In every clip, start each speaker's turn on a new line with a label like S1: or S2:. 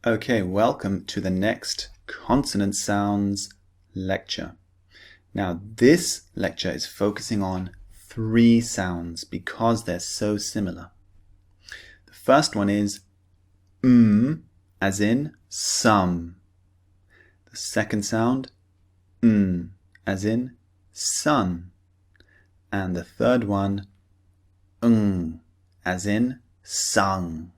S1: Okay, welcome to the next consonant sounds lecture. Now this lecture is focusing on three sounds because they're so similar. The first one is as in some. The second sound, as in sun. And the third one, as in sung.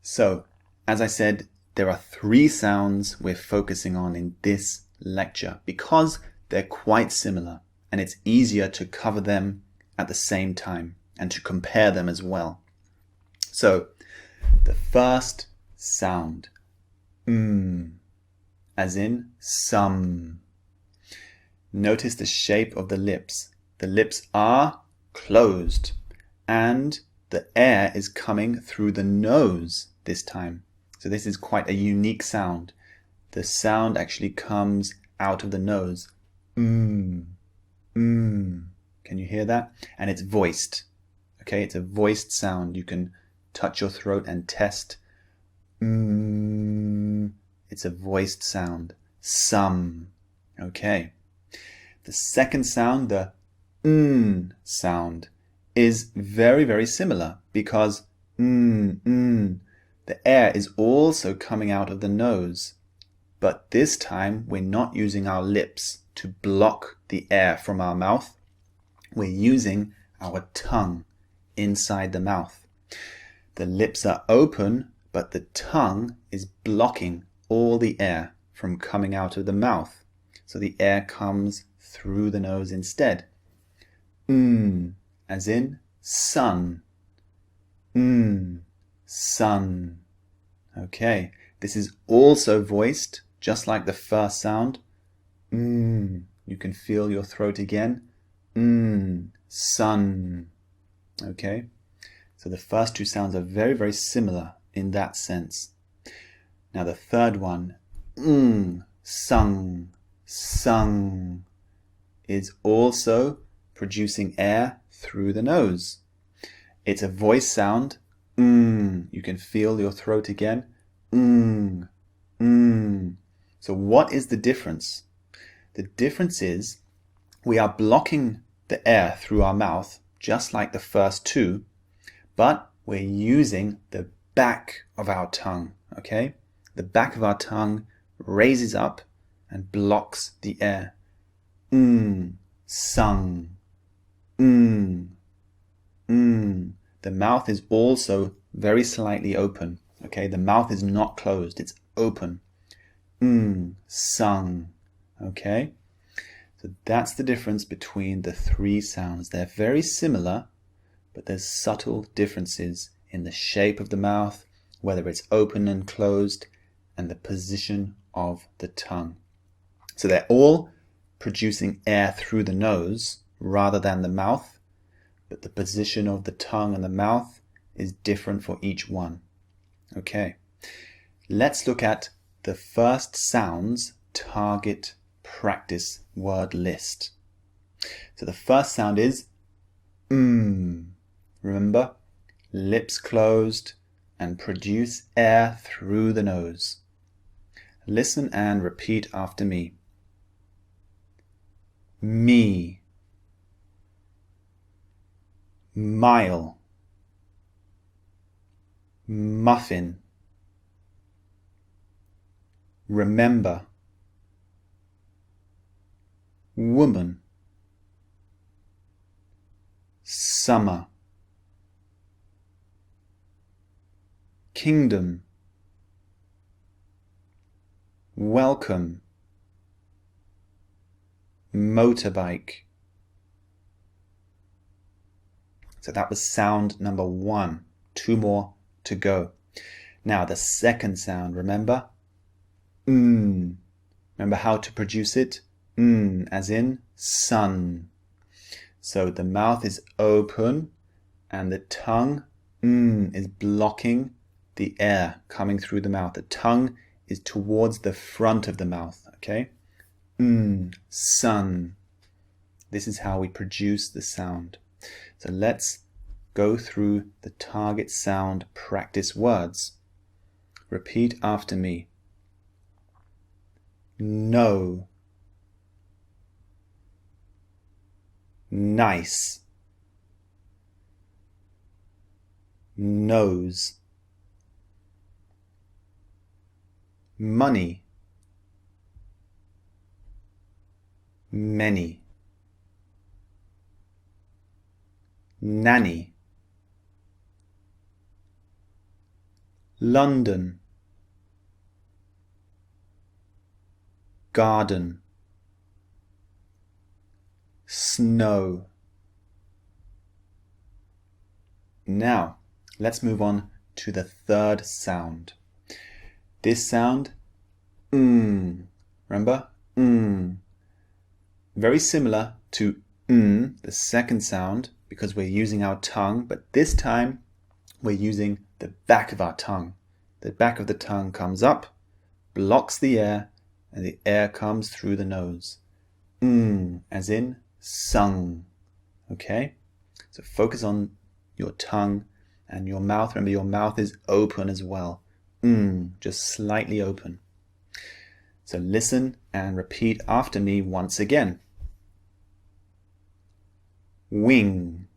S1: So, as I said, there are three sounds we're focusing on in this lecture because they're quite similar and it's easier to cover them at the same time and to compare them as well. So, the first sound, as in some. Notice the shape of the lips. The lips are closed and the air is coming through the nose this time. So this is quite a unique sound. The sound actually comes out of the nose. Can you hear that? And it's voiced. Okay, it's a voiced sound. You can touch your throat and test. It's a voiced sound. Some. Okay. The second sound, the sound, is very, very similar because the air is also coming out of the nose. But this time we're not using our lips to block the air from our mouth. We're using our tongue inside the mouth. The lips are open, but the tongue is blocking all the air from coming out of the mouth. So the air comes through the nose instead. As in sun. Sun. Okay, this is also voiced, just like the first sound. You can feel your throat again. Sun. Okay, so the first two sounds are very, very similar in that sense. Now the third one, sung, sung, is also producing air through the nose. It's a voice sound. You can feel your throat again. So what is the difference? The difference is we are blocking the air through our mouth, just like the first two, but we're using the back of our tongue, okay? The back of our tongue raises up and blocks the air. Sung. The mouth is also very slightly open. Okay, the mouth is not closed, it's open. Sung. Okay, so that's the difference between the three sounds. They're very similar, but there's subtle differences in the shape of the mouth, whether it's open and closed, and the position of the tongue. So they're all producing air through the nose rather than the mouth, but the position of the tongue and the mouth is different for each one. Okay, let's look at the first sounds target practice word list. So the first sound is Remember, lips closed and produce air through the nose. Listen and repeat after me. Me, mile, muffin, remember, woman, summer, kingdom, welcome, motorbike. So that was sound number one. Two more to go. Now the second sound, remember? Remember how to produce it? As in sun. So the mouth is open and the tongue is blocking the air coming through the mouth. The tongue is towards the front of the mouth, okay? Sun. This is how we produce the sound. So let's go through the target sound practice words. Repeat after me. No. Nice. Nose. Money. Many. Nanny. London. Garden. Snow. Now, let's move on to the third sound. This sound, remember? Very similar to the second sound because we're using our tongue, but this time we're using the back of our tongue. The back of the tongue comes up, blocks the air, and the air comes through the nose. As in sung. Okay? So focus on your tongue and your mouth. Remember, your mouth is open as well. Just slightly open. So listen and repeat after me once again. Wing.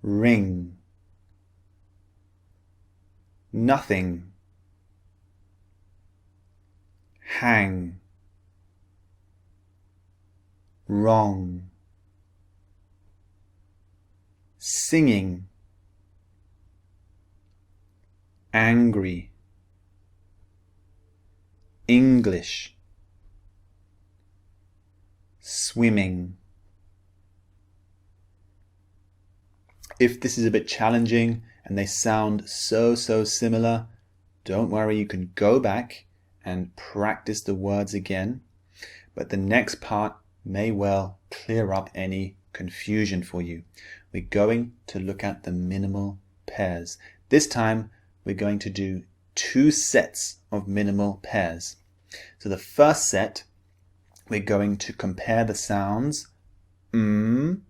S1: Ring. Nothing. Hang. Wrong. Singing. Angry. English. Swimming. If this is a bit challenging and they sound so similar, don't worry, you can go back and practice the words again. But the next part may well clear up any confusion for you. We're going to look at the minimal pairs. This time we're going to do 2 sets of minimal pairs. So the first set, we're going to compare the sounds and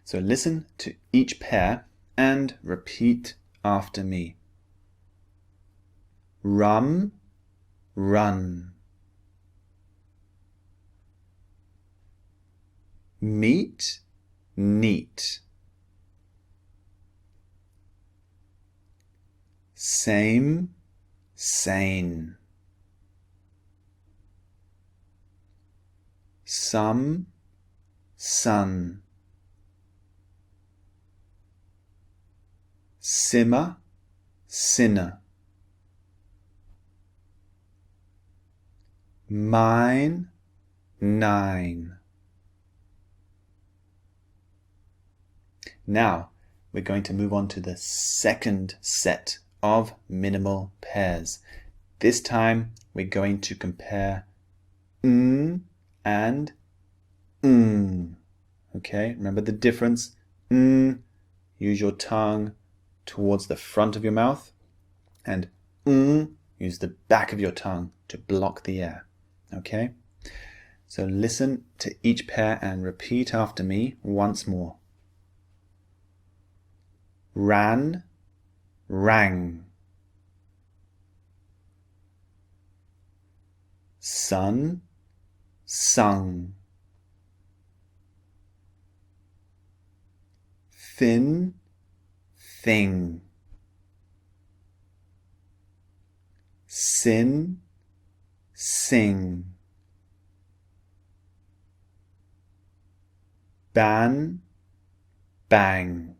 S1: So listen to each pair and repeat after me. Rum, run. Meet, neat. Same, sane. Some, sun. Simmer, sinner. Mine, nine. Now we're going to move on to the second set of minimal pairs. This time we're going to compare and Okay, remember the difference? Use your tongue towards the front of your mouth, and use the back of your tongue to block the air. Okay? So listen to each pair and repeat after me once more. Ran, rang. Sun, sung. Thin, thing. Sin, sing. Ban, bang.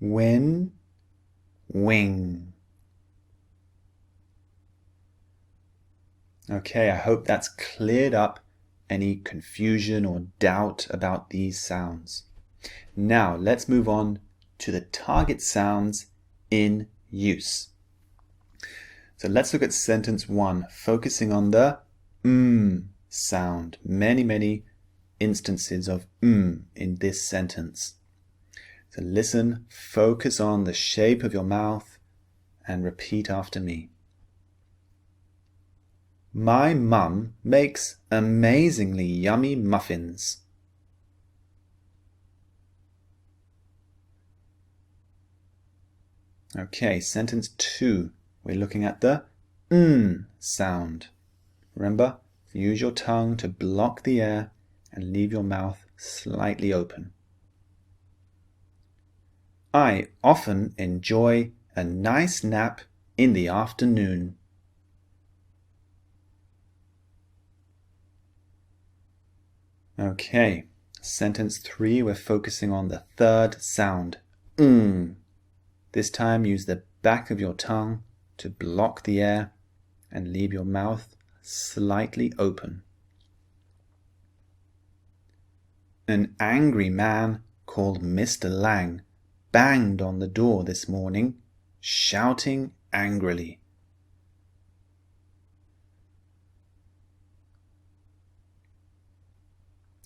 S1: Win, wing. Okay, I hope that's cleared up any confusion or doubt about these sounds. Now let's move on to the target sounds in use. So let's look at sentence 1, focusing on the sound. Many instances of in this sentence. So listen, focus on the shape of your mouth and repeat after me. My mum makes amazingly yummy muffins. Okay, sentence 2. We're looking at the sound. Remember, use your tongue to block the air and leave your mouth slightly open. I often enjoy a nice nap in the afternoon. Okay, sentence 3, we're focusing on the third sound, This time use the back of your tongue to block the air and leave your mouth slightly open. An angry man called Mr. Lang banged on the door this morning, shouting angrily.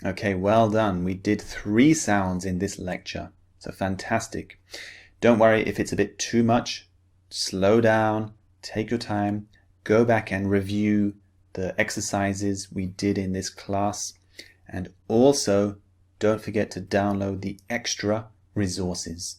S1: Okay, well done. We did 3 sounds in this lecture, so fantastic. Don't worry if it's a bit too much. Slow down, take your time, go back and review the exercises we did in this class, and also don't forget to download the extra resources.